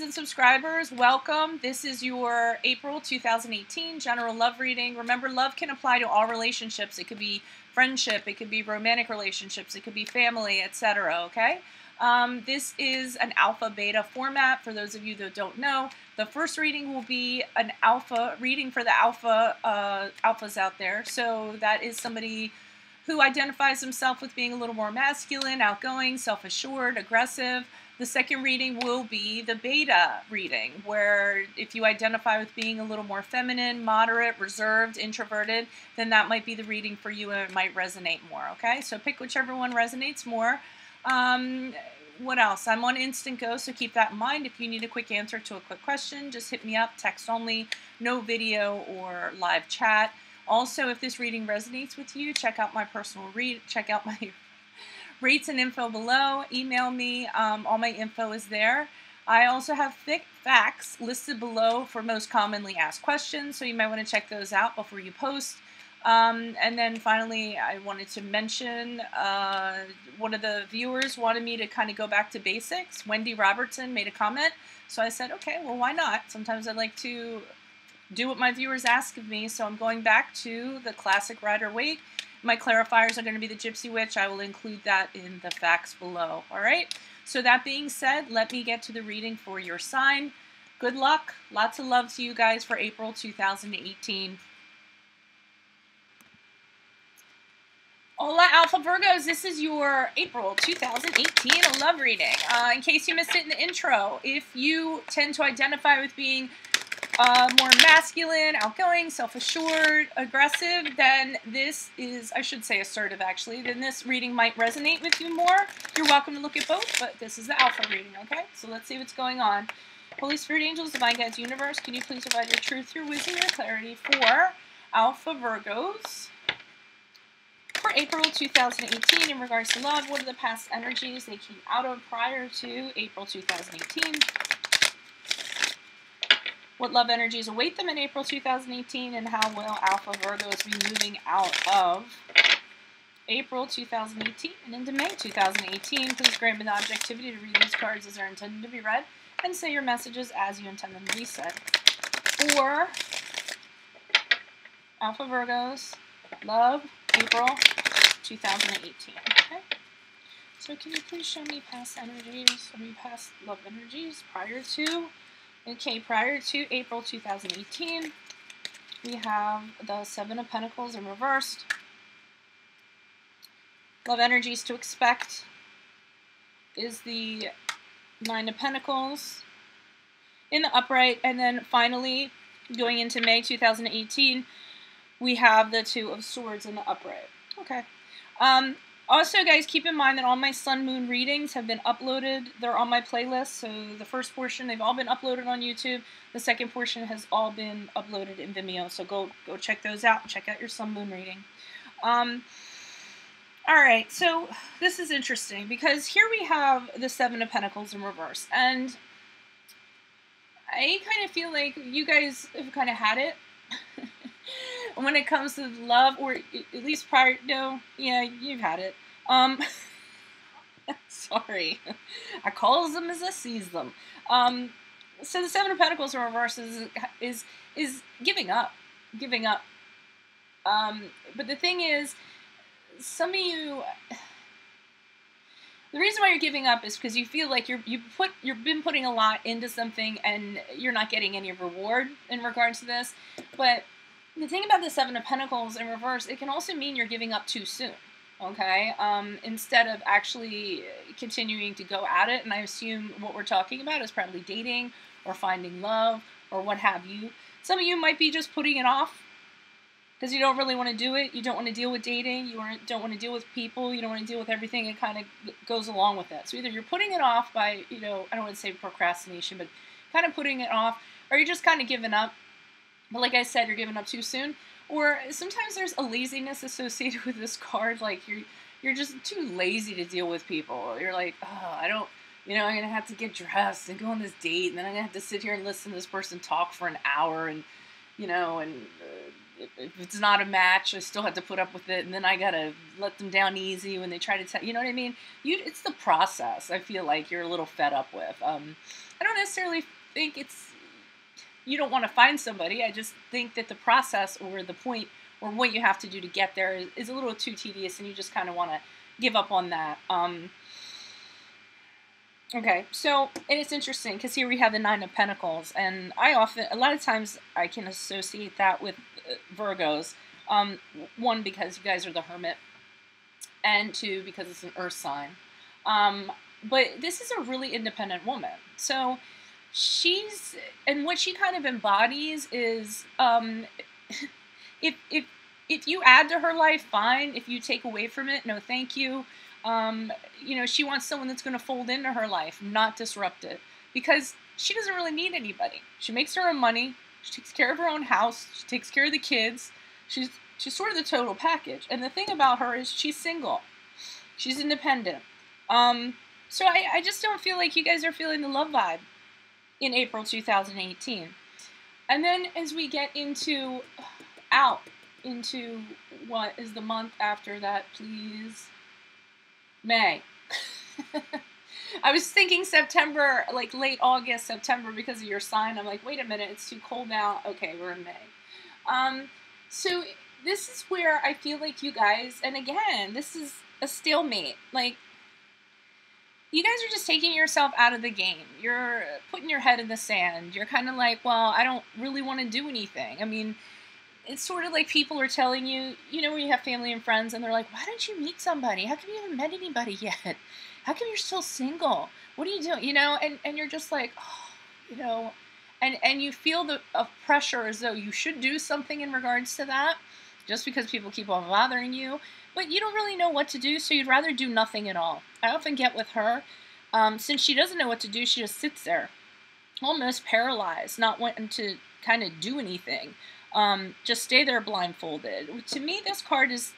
and subscribers, welcome. This is your April 2018 general love reading. Remember, love can apply to all relationships. It could be friendship, it could be romantic relationships, it could be family, etc. Okay? This is an alpha beta format. For those of you that don't know, the first reading will be an alpha reading for the alphas out there. So that is somebody who identifies himself with being a little more masculine, outgoing, self-assured, aggressive. The second reading will be the beta reading, where if you identify with being a little more feminine, moderate, reserved, introverted, then that might be the reading for you and it might resonate more, okay? So pick whichever one resonates more. What else? I'm on Instant Go, so keep that in mind. If you need a quick answer to a quick question, just hit me up, text only, no video or live chat. Also, if this reading resonates with you, check out my personal check out my rates and info below. Email me. All my info is there. I also have FAQS listed below for most commonly asked questions, so you might want to check those out before you post. And then finally, I wanted to mention one of the viewers wanted me to kind of go back to basics. Wendy Robertson made a comment, so I said, okay, well, why not? Sometimes I'd like to do what my viewers ask of me, so I'm going back to the classic Rider Waite. My clarifiers are going to be the Gypsy Witch. I will include that in the facts below. All right? So that being said, let me get to the reading for your sign. Good luck. Lots of love to you guys for April 2018. Hola, Alpha Virgos. This is your April 2018 love reading. In case you missed it in the intro, if you tend to identify with being more masculine, outgoing, self-assured, aggressive, then this is, I should say assertive actually, then this reading might resonate with you more. You're welcome to look at both, but this is the alpha reading, okay? So let's see what's going on. Holy Spirit, Angels, Divine Guides, Universe, can you please provide your truth, your wisdom, your clarity for Alpha Virgos for April 2018 in regards to love? What are the past energies they came out of prior to April 2018? What love energies await them in April 2018, and how will Alpha Virgos be moving out of April 2018 and into May 2018? Please grant me the objectivity to read these cards as they're intended to be read, and say your messages as you intend them to be said. For Alpha Virgos, love, April 2018. Okay? So can you please show me past energies, past love energies prior to? Okay, prior to April 2018, we have the Seven of Pentacles in reversed. Love energies to expect is the Nine of Pentacles in the upright. And then finally, going into May 2018, we have the Two of Swords in the upright. Okay. Also, guys, keep in mind that all my Sun Moon readings have been uploaded. They're on my playlist. So the first portion, they've all been uploaded on YouTube. The second portion has all been uploaded in Vimeo. So go check those out. Check out your Sun Moon reading. All right, so this is interesting because here we have the Seven of Pentacles in reverse. And I kind of feel like you guys have kind of had it. When it comes to love, or at least prior, no, yeah, you've had it. Sorry. I calls them as I sees them. So the Seven of Pentacles in reverse is giving up. Giving up. But the thing is, some of you, the reason why you're giving up is because you feel like you've been putting a lot into something and you're not getting any reward in regards to this. But the thing about the Seven of Pentacles in reverse, it can also mean you're giving up too soon, okay? Instead of actually continuing to go at it, and I assume what we're talking about is probably dating or finding love or what have you. Some of you might be just putting it off because you don't really want to do it. You don't want to deal with dating. You don't want to deal with people. You don't want to deal with everything that kind of goes along with it. So either you're putting it off by, I don't want to say procrastination, but kind of putting it off, or you're just kind of giving up. But like I said, you're giving up too soon. Or sometimes there's a laziness associated with this card. Like you're just too lazy to deal with people. You're like, oh, I don't, I'm going to have to get dressed and go on this date. And then I'm going to have to sit here and listen to this person talk for an hour. And you know, and if it's not a match, I still have to put up with it, and then I gotta let them down easy when they try to tell, you know what I mean? It's the process I feel like you're a little fed up with. I don't necessarily think you don't want to find somebody. I just think that the process or the point or what you have to do to get there is a little too tedious, and you just kind of want to give up on that. Okay, so, and it's interesting because here we have the Nine of Pentacles, and a lot of times I can associate that with Virgos. One, because you guys are the Hermit, and two, because it's an Earth sign. But this is a really independent woman. So and what she kind of embodies is, if you add to her life, fine. If you take away from it, no thank you. You know, she wants someone that's going to fold into her life, not disrupt it, because she doesn't really need anybody. She makes her own money. She takes care of her own house. She takes care of the kids. She's sort of the total package. And the thing about her is she's single. She's independent. So I just don't feel like you guys are feeling the love vibe in April 2018. And then as we get into what is the month after that, please? May. I was thinking September, like late August, September, because of your sign. I'm like, wait a minute, it's too cold now. Okay, we're in May. So this is where I feel like you guys, and again, this is a stalemate. Like, you guys are just taking yourself out of the game. You're putting your head in the sand. You're kind of like, well, I don't really want to do anything. I mean, it's sort of like people are telling you, you know, when you have family and friends, and they're like, why don't you meet somebody? How come you haven't met anybody yet? How come you're still single? What are you doing? You know, and you're just like, oh, you know, and you feel the pressure as though you should do something in regards to that, just because people keep on bothering you. But you don't really know what to do, so you'd rather do nothing at all. I often get with her, since she doesn't know what to do, she just sits there, almost paralyzed, not wanting to kind of do anything. Just stay there blindfolded. To me, this card is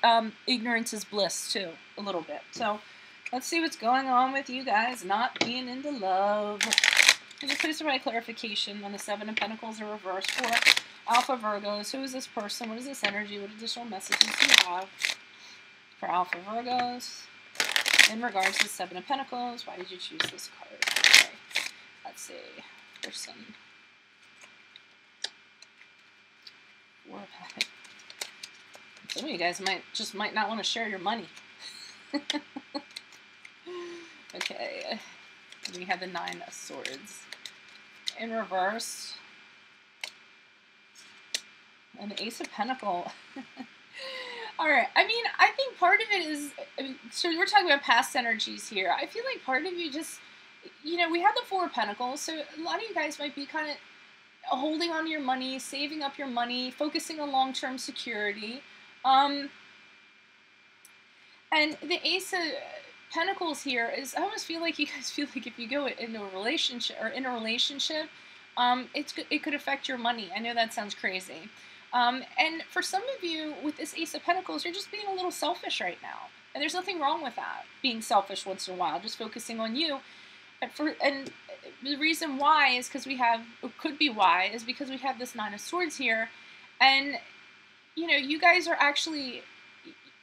ignorance is bliss, too, a little bit. So let's see what's going on with you guys not being into love. Can you please provide clarification on the Seven of Pentacles in reverse for Alpha Virgos? Who is this person? What is this energy? What additional messages do you have for Alpha Virgos in regards to the Seven of Pentacles? Why did you choose this card? Okay. Let's see. Person. Some of you guys might not want to share your money. Okay. We have the Nine of Swords in reverse. And the Ace of Pentacles. Alright, I mean, I think part of it is, so we're talking about past energies here. I feel like part of you just, you know, we have the Four of Pentacles, so a lot of you guys might be kind of holding on to your money, saving up your money, focusing on long-term security. And the Ace of Pentacles here is, I almost feel like you guys feel like if you go into a relationship, it could affect your money. I know that sounds crazy. And for some of you, with this Ace of Pentacles, you're just being a little selfish right now. And there's nothing wrong with that, being selfish once in a while, just focusing on you. And the reason why is because because we have this Nine of Swords here. And, you know, you guys are actually,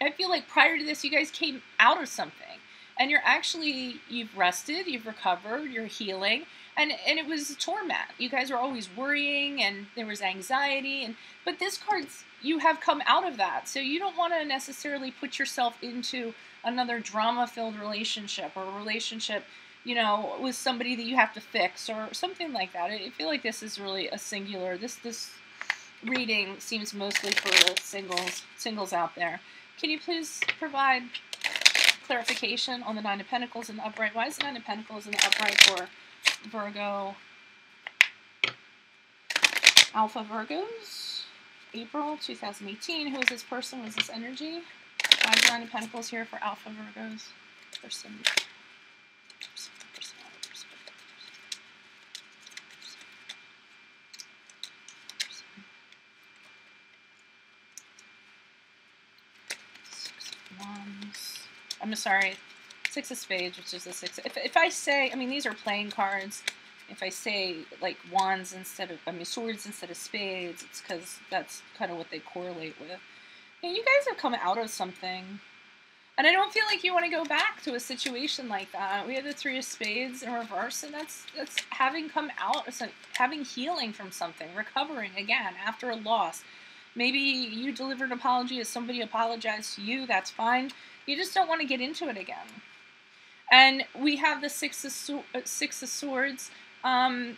I feel like prior to this, you guys came out of something. And you've rested, you've recovered, you're healing. And it was torment. You guys are always worrying, and there was anxiety. But this card's, you have come out of that. So you don't want to necessarily put yourself into another drama-filled relationship, or a relationship, you know, with somebody that you have to fix or something like that. I feel like this is really a singular. This reading seems mostly for the singles out there. Can you please provide clarification on the Nine of Pentacles in the upright? Why is the Nine of Pentacles in the upright for Virgo, Alpha Virgos, April 2018? Who is this person? What is this energy? Why is the Nine of Pentacles here for Alpha Virgos? Person. I'm sorry, Six of Spades, which is the six. If I say, I mean, these are playing cards. if I say like wands instead of, I mean swords instead of spades, it's because that's kind of what they correlate with. And you guys have come out of something. And I don't feel like you want to go back to a situation like that. We have the Three of Spades in reverse, and that's having come out, having healing from something, recovering again after a loss. Maybe you delivered an apology as somebody apologized to you, that's fine. You just don't want to get into it again. And we have the Six of Swords in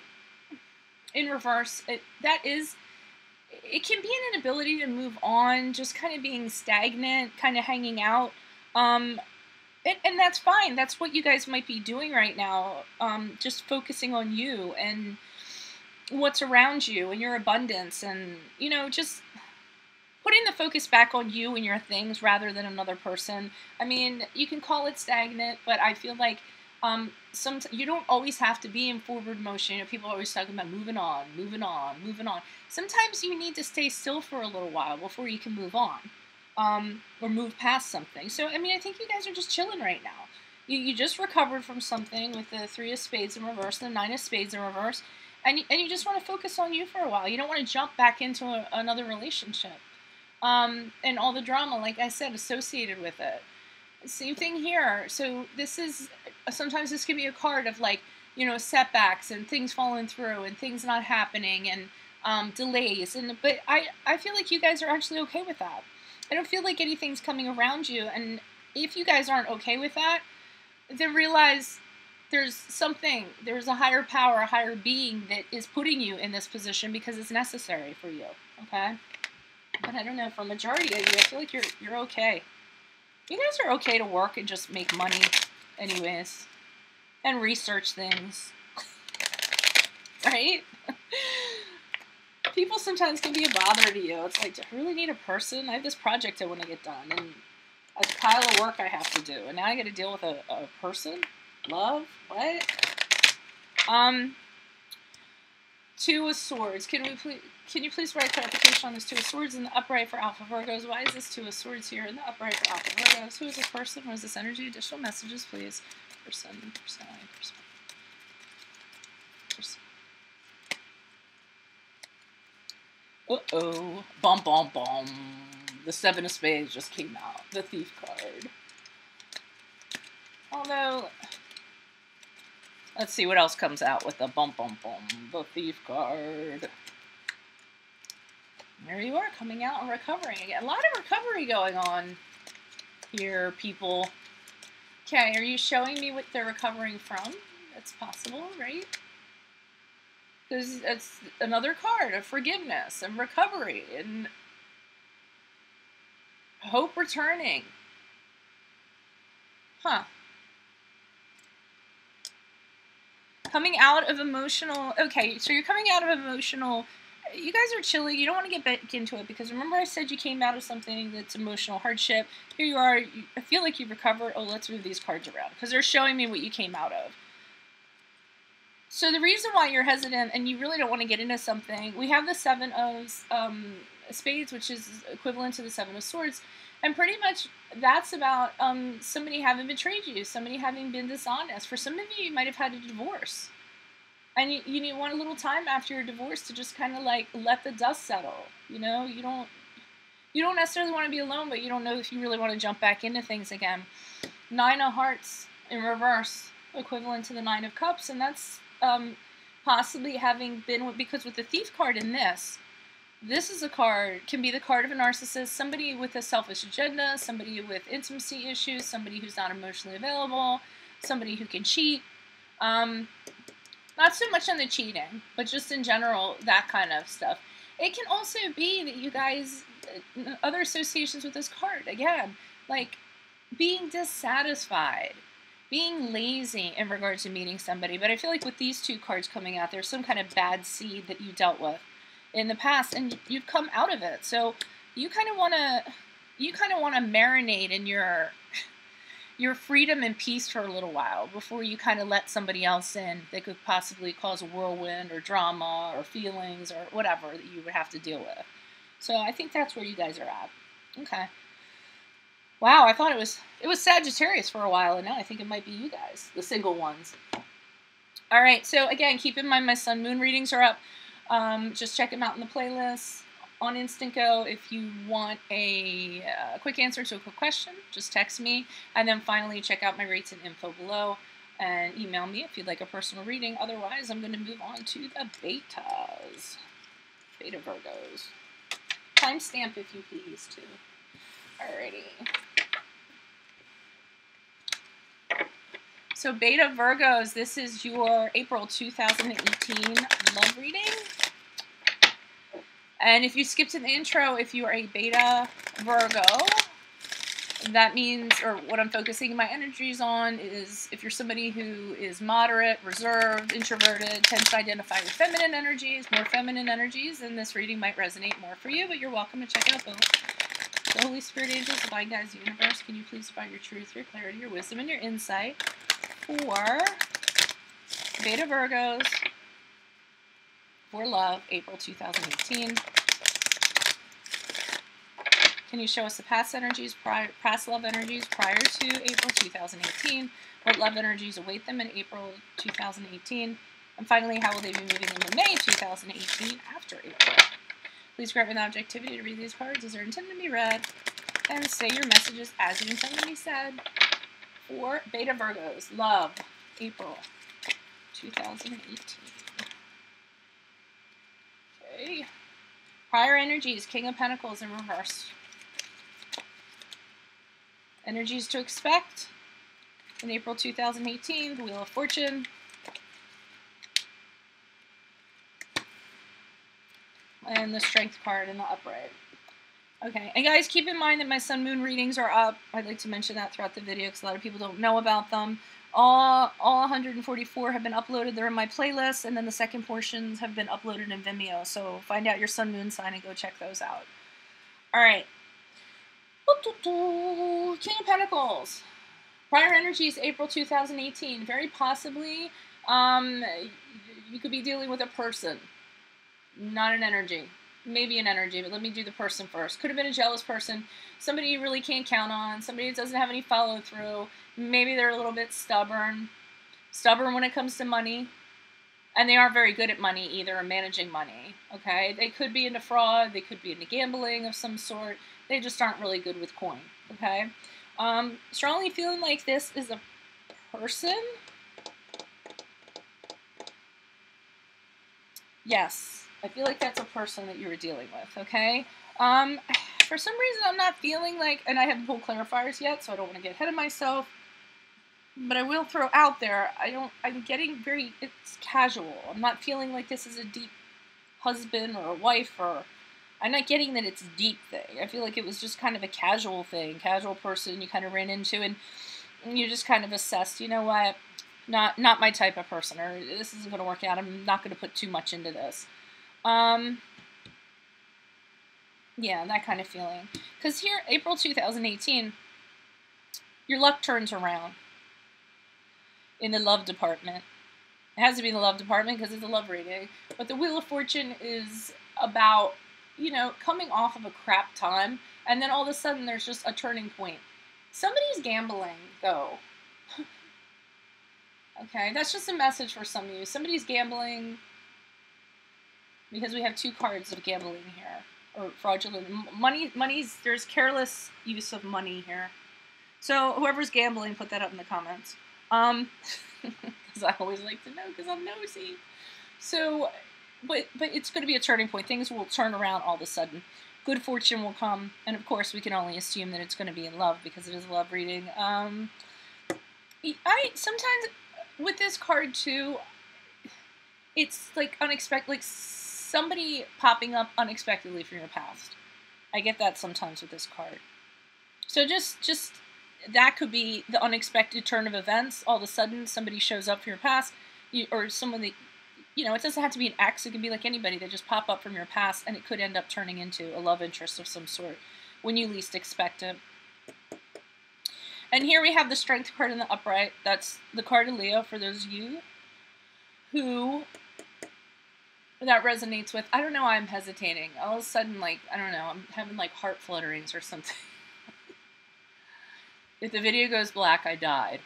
reverse. It can be an inability to move on, just kind of being stagnant, kind of hanging out. And that's fine. That's what you guys might be doing right now. Just focusing on you and what's around you and your abundance, and, you know, just putting the focus back on you and your things rather than another person. I mean, you can call it stagnant, but I feel like you don't always have to be in forward motion. You know, people are always talking about moving on, moving on, moving on. Sometimes you need to stay still for a little while before you can move on. Or move past something. So, I mean, I think you guys are just chilling right now. You just recovered from something with the Three of Spades in reverse, the Nine of Spades in reverse, and you just want to focus on you for a while. You don't want to jump back into another relationship. And all the drama, like I said, associated with it. Same thing here. So sometimes this can be a card of, like, you know, setbacks and things falling through and things not happening and delays. But I feel like you guys are actually okay with that. I don't feel like anything's coming around you, and if you guys aren't okay with that, then realize there's a higher power, a higher being that is putting you in this position because it's necessary for you, okay? But I don't know, for a majority of you, I feel like you're okay. You guys are okay to work and just make money anyways, and research things, right? People sometimes can be a bother to you. It's like, do I really need a person? I have this project I want to get done, and a pile of work I have to do, and now I got to deal with a person? Love? What? Two of Swords. Can you please write clarification on this Two of Swords in the upright for Alpha Virgos? Why is this Two of Swords here in the upright for Alpha Virgos? Who is this person? What is this energy? Additional messages, please. Person. Uh-oh. Bum, bum, bum. The Seven of Spades just came out. The Thief card. Although, let's see what else comes out with the bum, bum, bum. The Thief card. There you are, coming out and recovering again. A lot of recovery going on here, people. Okay, are you showing me what they're recovering from? That's possible, right? Because it's another card of forgiveness and recovery and hope returning. Huh. Coming out of emotional... Okay, so you're coming out of emotional... You guys are chilly. You don't want to get back into it because remember I said you came out of something that's emotional hardship. Here you are. I feel like you've recovered. Oh, let's move these cards around because they're showing me what you came out of. So the reason why you're hesitant and you really don't want to get into something, we have the Seven of Spades, which is equivalent to the Seven of Swords. And pretty much that's about somebody having betrayed you, somebody having been dishonest. For some of you, you might have had a divorce. And you want a little time after your divorce to just kind of like let the dust settle. You know, you don't necessarily want to be alone, but you don't know if you really want to jump back into things again. Nine of Hearts in reverse, equivalent to the Nine of Cups, and that's possibly having been, because with the Thief card in this is a card, can be the card of a narcissist, somebody with a selfish agenda, somebody with intimacy issues, somebody who's not emotionally available, somebody who can cheat. Not so much on the cheating, but just in general, that kind of stuff. It can also be that you guys, other associations with this card, again, like being dissatisfied, being lazy in regards to meeting somebody. But I feel like with these two cards coming out, there's some kind of bad seed that you dealt with in the past, and you've come out of it. So you kind of want to marinate in your freedom and peace for a little while before you kind of let somebody else in that could possibly cause a whirlwind or drama or feelings or whatever that you would have to deal with. So I think that's where you guys are at. Okay. Wow, I thought it was Sagittarius for a while, and now I think it might be you guys, the single ones. All right, so again, keep in mind my sun moon readings are up. Just check them out in the playlist on Instant Go. If you want a quick answer to a quick question, just text me. And then finally, check out my rates and info below and email me if you'd like a personal reading. Otherwise, I'm going to move on to the betas. Beta Virgos. Timestamp if you please, too. Alrighty. So Beta Virgos, this is your April 2018 love reading. And if you skipped in the intro, if you are a Beta Virgo, that means, or what I'm focusing my energies on is if you're somebody who is moderate, reserved, introverted, tends to identify with feminine energies, more feminine energies, then this reading might resonate more for you, but you're welcome to check out both. The Holy Spirit angels, divine guides, the universe, can you please provide your truth, your clarity, your wisdom, and your insight for Beta Virgos for love, April 2018. Can you show us the past energies, past love energies prior to April 2018? What love energies await them in April 2018? And finally, how will they be moving into May 2018 after April? Please grant me the objectivity to read these cards as they're intended to be read, and say your messages as you intend to be said. For Beta Virgos, love, April 2018. Okay. Prior energies, King of Pentacles in reverse. Energies to expect in April 2018, the Wheel of Fortune. And the Strength card in the upright. Okay, and guys, keep in mind that my sun moon readings are up. I'd like to mention that throughout the video because a lot of people don't know about them. All 144 have been uploaded. They're in my playlist, and then the second portions have been uploaded in Vimeo. So find out your sun moon sign and go check those out. All right. King of Pentacles. Prior energies, April 2018. Very possibly, you could be dealing with a person, not an energy. Maybe an energy, but let me do the person first. Could have been a jealous person, somebody you really can't count on, somebody that doesn't have any follow through. Maybe they're a little bit stubborn when it comes to money, and they aren't very good at money either, or managing money. Okay, they could be into fraud, they could be into gambling of some sort. They just aren't really good with coin. Okay, strongly feeling like this is a person. Yes. I feel like that's a person that you were dealing with, okay? For some reason, I'm not feeling like, and I haven't pulled clarifiers yet, so I don't want to get ahead of myself, but I will throw out there, I'm getting it's casual. I'm not feeling like this is a deep husband or a wife, or I'm not getting that it's a deep thing. I feel like it was just kind of a casual thing, casual person you kind of ran into, and you just kind of assessed, you know what, not my type of person, or this isn't going to work out, I'm not going to put too much into this. Yeah, that kind of feeling. Because here, April 2018, your luck turns around in the love department. It has to be in the love department because it's a love reading. But the Wheel of Fortune is about, you know, coming off of a crap time, and then all of a sudden there's just a turning point. Somebody's gambling, though. Okay, that's just a message for some of you. Somebody's gambling. Because we have two cards of gambling here, or fraudulent there's careless use of money here. So whoever's gambling, put that up in the comments. Because I always like to know, because I'm nosy. So, but it's going to be a turning point. Things will turn around all of a sudden. Good fortune will come, and of course we can only assume that it's going to be in love because it is a love reading. I sometimes with this card too, it's like unexpected, like somebody popping up unexpectedly from your past. I get that sometimes with this card. So just that could be the unexpected turn of events. All of a sudden, somebody shows up from your past, or someone that, you know, it doesn't have to be an ex. It can be like anybody that just pop up from your past, and it could end up turning into a love interest of some sort when you least expect it. And here we have the Strength card in the upright. That's the card of Leo for those of you who that resonates with. I don't know why I'm hesitating. All of a sudden, like, I don't know, I'm having like heart flutterings or something. If the video goes black, I died.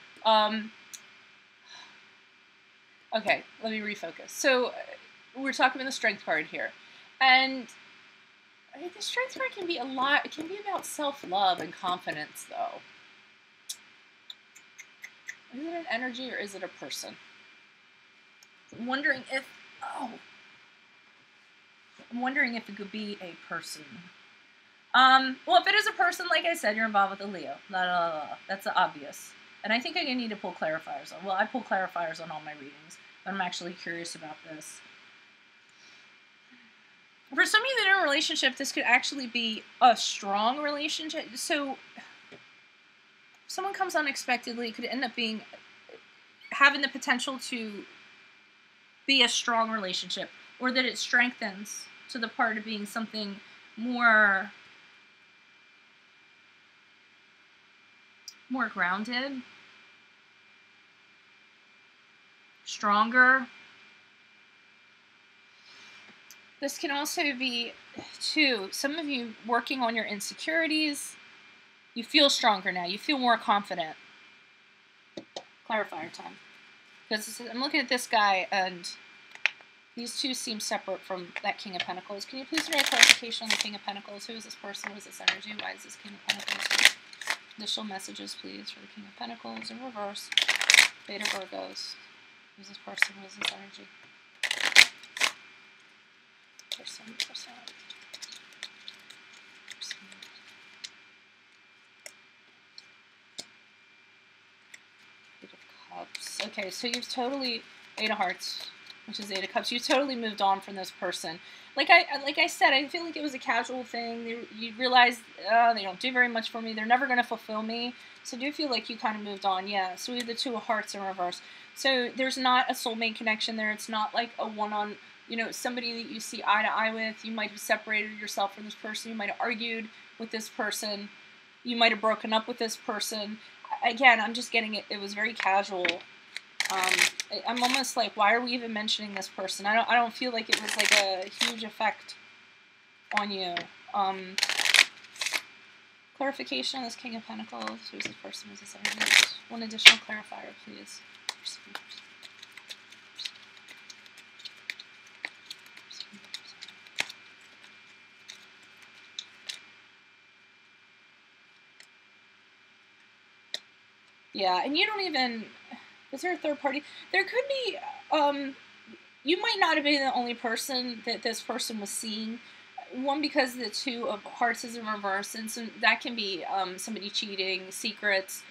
Okay, let me refocus. So we're talking about the strength card here. And the strength card can be a lot. It can be about self-love and confidence, though. Is it an energy or is it a person? I'm wondering if... Oh. I'm wondering if it could be a person. Well, if it is a person, like I said, you're involved with a Leo. That's obvious. And I think I need to pull clarifiers on. Well, I pull clarifiers on all my readings, but I'm actually curious about this. For some of you that are in a relationship, this could actually be a strong relationship. So, if someone comes unexpectedly, it could end up having the potential to be a strong relationship, or that it strengthens to the part of being something more grounded, stronger. This can also be, too, some of you working on your insecurities. You feel stronger now. You feel more confident. Clarifier time. Because I'm looking at this guy, and these two seem separate from that King of Pentacles. Can you please write clarification on the King of Pentacles? Who is this person? What is this energy? Why is this King of Pentacles? Initial messages, please, for the King of Pentacles in reverse. Beta Virgos. Who is this person? What is this energy? Person. Eight of Cups. Okay, so you've totally... Eight of Hearts, which is Eight of Cups. You've totally moved on from this person. Like I said, I feel like it was a casual thing. You realize, they don't do very much for me. They're never going to fulfill me. So I do feel like you kind of moved on. Yeah, so we have the Two of Hearts in reverse. So there's not a soulmate connection there. It's not like a one-on, somebody that you see eye to eye with. You might have separated yourself from this person. You might have argued with this person. You might have broken up with this person. Again, I'm just getting it. It was very casual. I'm almost like, why are we even mentioning this person? I don't feel like it was like a huge effect on you. Clarification on this King of Pentacles. Who's this person? Who's this energy? One additional clarifier, please. Yeah, and you don't even... Is there a third party? There could be, you might not have been the only person that this person was seeing. One, because the Two of Hearts is in reverse, and so that can be somebody cheating, secrets.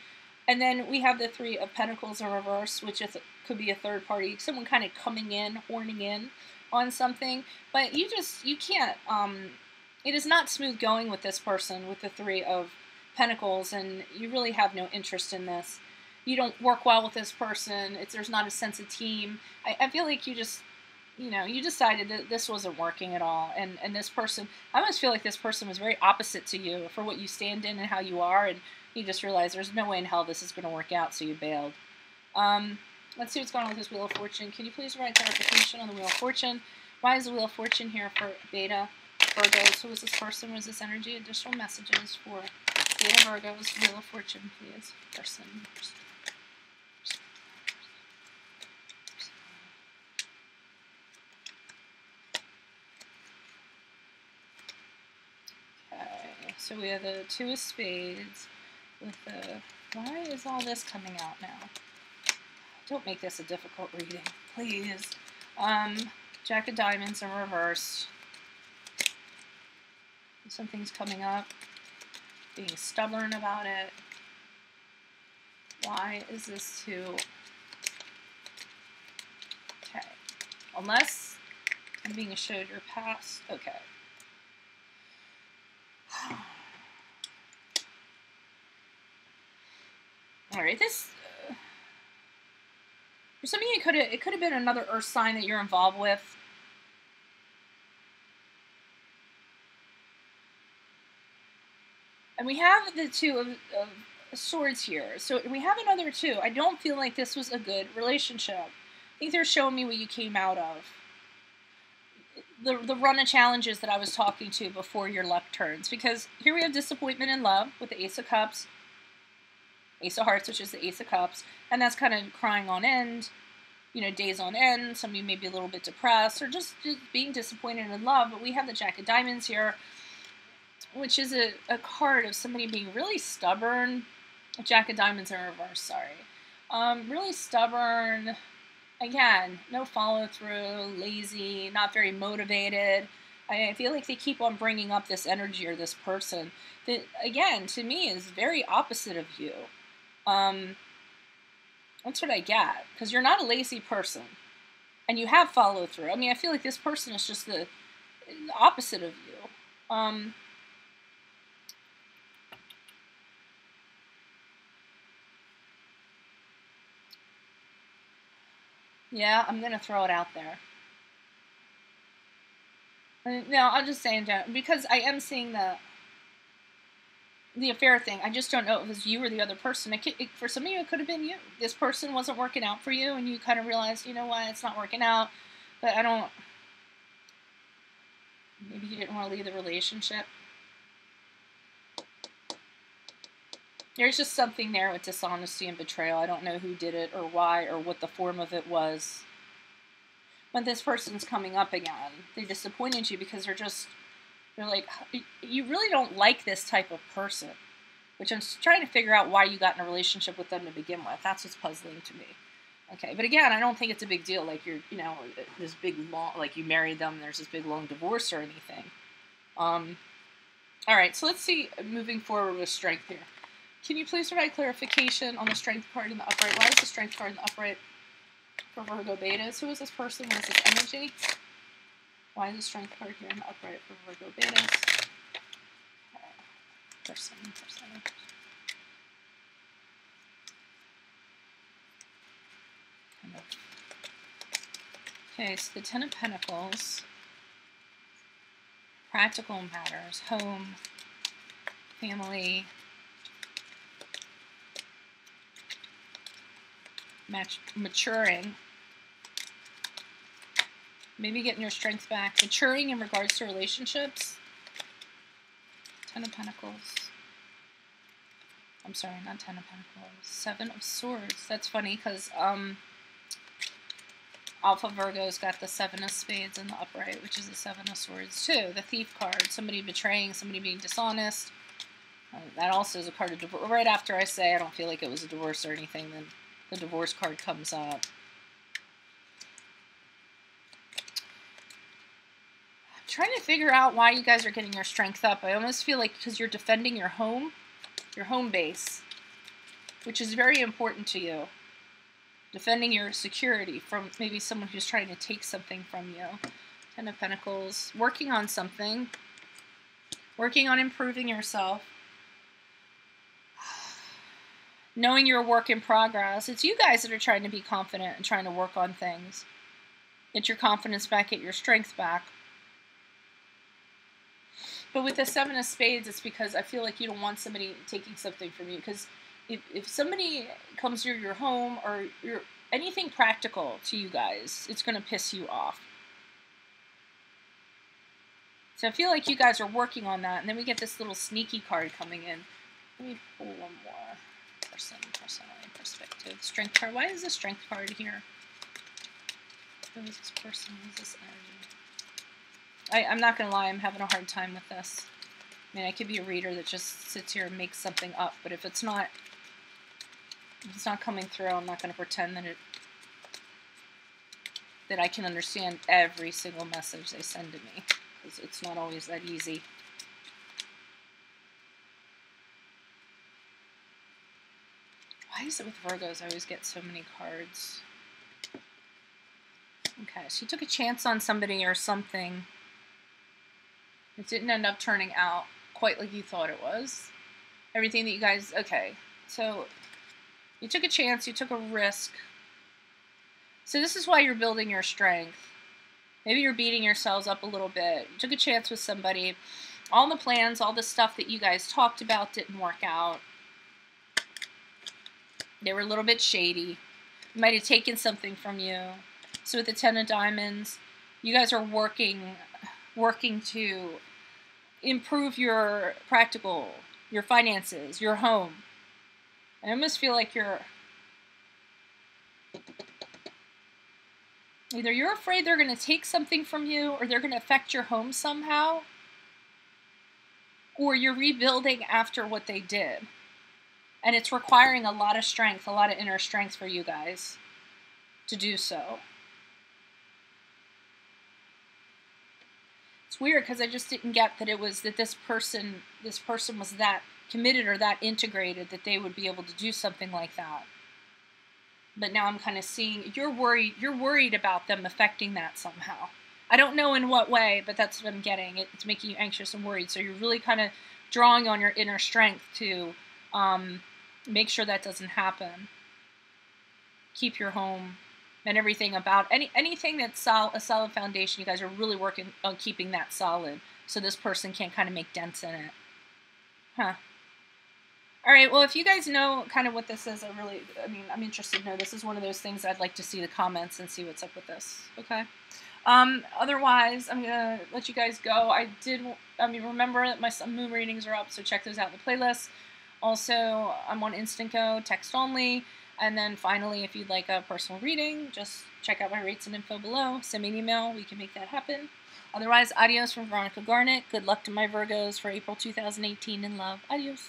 And then we have the Three of Pentacles in reverse, which could be a third party, someone kind of coming in, horning in on something. But you can't, it is not smooth going with this person, with the Three of Pentacles, and you really have no interest in this. You don't work well with this person. There's not a sense of team. I feel like you just, you decided that this wasn't working at all. And this person, I almost feel like this person was very opposite to you for what you stand in and how you are. And you just realized there's no way in hell this is going to work out, so you bailed. Let's see what's going on with this Wheel of Fortune. Can you please write clarification on the Wheel of Fortune? Why is the Wheel of Fortune here for Beta Virgos? Who is this person? What is this energy? Additional messages for Beta Virgos. Wheel of Fortune, please. Person. So we have the Two of Spades with the... Why is all this coming out now? Don't make this a difficult reading, please. Jack of Diamonds in reverse. Something's coming up. Being stubborn about it. Why is this Two? Okay. Unless I'm being showed your past. Okay. All right, this for some of you, it could have been another earth sign that you're involved with. And we have the Two of Swords here, so we have another Two. I don't feel like this was a good relationship. I think they're showing me what you came out of. The run of challenges that I was talking to before your luck turns. Because here we have disappointment in love with the Ace of Cups, Ace of Hearts, which is the Ace of Cups, and that's kind of crying on end. you know, days on end. Some of you may be a little bit depressed or just being disappointed in love. But we have the Jack of Diamonds here, which is a card of somebody being really stubborn. Jack of Diamonds in reverse, sorry. Really stubborn. Again, no follow through, lazy, not very motivated. I feel like they keep on bringing up this energy or this person that, again, to me is very opposite of you. That's what I get, because you're not a lazy person, and you have follow through. I mean, I feel like this person is just the opposite of you. Yeah, I'm gonna throw it out there. No, I'm just saying that because I am seeing the affair thing. I just don't know if it was you or the other person. For some of you, it could have been you. This person wasn't working out for you, and you kind of realized, you know what, it's not working out. But I don't. Maybe you didn't want to leave the relationship. There's just something there with dishonesty and betrayal. I don't know who did it or why or what the form of it was. But this person's coming up again. They disappointed you because they're like, you really don't like this type of person. Which I'm trying to figure out why you got in a relationship with them to begin with. That's what's puzzling to me. Okay, but again, I don't think it's a big deal. Like you're, you know, this big long, like you married them, and there's this big long divorce or anything. All right, so let's see, moving forward with strength here. Can you please provide clarification on the strength card in the upright? Why is the strength card in the upright for Virgo Betas? Who is this person? What is this energy? Why is the strength card here in the upright for Virgo Betas? Person. Okay, so the Ten of Pentacles, practical matters, home, family, maturing, maybe getting your strength back, maturing in regards to relationships. Ten of Pentacles. I'm sorry, not Ten of Pentacles. Seven of Swords. That's funny because Alpha Virgo's got the Seven of Spades in the upright, which is the Seven of Swords too. The Thief card. Somebody betraying, somebody being dishonest. That also is a card of divorce. Right after I say I don't feel like it was a divorce or anything, then the divorce card comes up. I'm trying to figure out why you guys are getting your strength up. I almost feel like because you're defending your home base, which is very important to you. Defending your security from maybe someone who's trying to take something from you. Ten of Pentacles. Working on something. Working on improving yourself. Knowing you're a work in progress. It's you guys that are trying to be confident and trying to work on things. Get your confidence back, get your strength back. But with the Seven of Spades, it's because I feel like you don't want somebody taking something from you. Because if somebody comes near your home or anything practical to you guys, it's going to piss you off. So I feel like you guys are working on that. And then we get this little sneaky card coming in. Let me pull one more. Personality, perspective. Strength card. Why is the strength card here? Who is this person? Who is this energy? I'm not going to lie. I'm having a hard time with this. I mean, I could be a reader that just sits here and makes something up. But if it's not coming through, I'm not going to pretend that I can understand every single message they send to me. Because it's not always that easy. Why is it with Virgos I always get so many cards? Okay, so you took a chance on somebody or something. It didn't end up turning out quite like you thought it was. Everything that you guys... Okay, so you took a chance, you took a risk. So this is why you're building your strength. Maybe you're beating yourselves up a little bit. You took a chance with somebody. All the plans, all the stuff that you guys talked about didn't work out. They were a little bit shady. Might have taken something from you. So with the Ten of Diamonds, you guys are working to improve your practical, your finances, your home. I almost feel like you're... Either you're afraid they're going to take something from you, or they're going to affect your home somehow, or you're rebuilding after what they did. And it's requiring a lot of strength, a lot of inner strength for you guys to do so. It's weird because I just didn't get that it was that this person was that committed or that integrated that they would be able to do something like that. But now I'm kind of seeing you're worried about them affecting that somehow. I don't know in what way, but that's what I'm getting. It's making you anxious and worried. So you're really kind of drawing on your inner strength to make sure that doesn't happen. Keep your home and everything about anything that's a solid foundation. You guys are really working on keeping that solid, so this person can't kind of make dents in it. Huh. All right, well, if you guys know kind of what this is, I'm interested to know. This is one of those things I'd like to see the comments and see what's up with this, okay? Otherwise, I'm going to let you guys go. Remember that my sun moon readings are up, so check those out in the playlist. Also, I'm on Instant Go, text only. And then finally, if you'd like a personal reading, just check out my rates and info below. Send me an email. We can make that happen. Otherwise, adios from Veronica Garnett. Good luck to my Virgos for April 2018 in love. Adios.